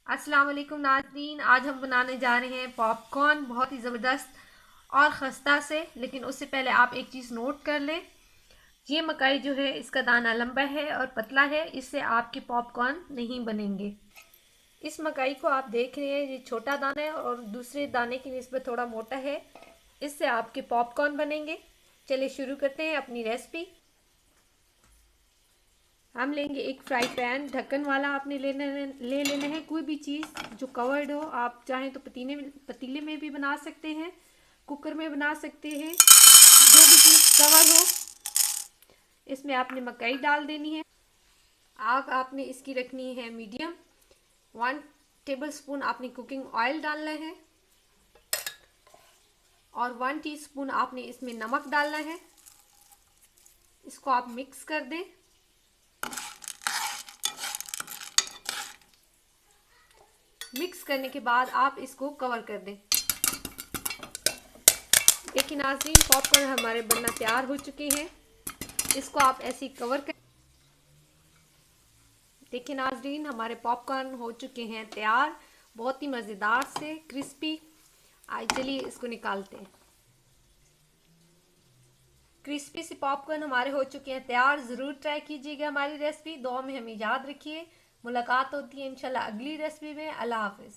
अस्सलाम वालेकुम नाज़रीन, आज हम बनाने जा रहे हैं पॉपकॉर्न, बहुत ही ज़बरदस्त और ख़स्ता से। लेकिन उससे पहले आप एक चीज़ नोट कर लें, ये मकई जो है इसका दाना लंबा है और पतला है, इससे आपके पॉपकॉर्न नहीं बनेंगे। इस मकई को आप देख रहे हैं, ये छोटा दाना है और दूसरे दाने की निस्बत थोड़ा मोटा है, इससे आपके पॉपकॉर्न बनेंगे। चलिए शुरू करते हैं अपनी रेसिपी। हम लेंगे एक फ्राई पैन, ढक्कन वाला आपने ले लेना है। कोई भी चीज़ जो कवर्ड हो, आप चाहें तो पतीले में भी बना सकते हैं, कुकर में बना सकते हैं, जो भी चीज़ कवर हो। इसमें आपने मकई डाल देनी है। आग आपने इसकी रखनी है मीडियम। 1 टेबलस्पून आपने कुकिंग ऑयल डालना है और 1 टीस्पून आपने इसमें नमक डालना है। इसको आप मिक्स कर दें। मिक्स करने के बाद आप इसको कवर कर दें। देखिए नाज़रीन, पॉपकॉर्न हमारे बनना तैयार हो चुके हैं। इसको आप ऐसे ही कवर कर। देखिए नाज़रीन, हमारे पॉपकॉर्न हो चुके हैं तैयार, बहुत ही मज़ेदार से क्रिस्पी। आइए चलिए इसको निकालते हैं। क्रिस्पी से पॉपकॉर्न हमारे हो चुके हैं तैयार। ज़रूर ट्राई कीजिएगा हमारी रेसिपी। दुआ में हमें याद रखिए। मुलाकात होती है इंशाल्लाह अगली रेसिपी में। अल्लाह हाफिज़।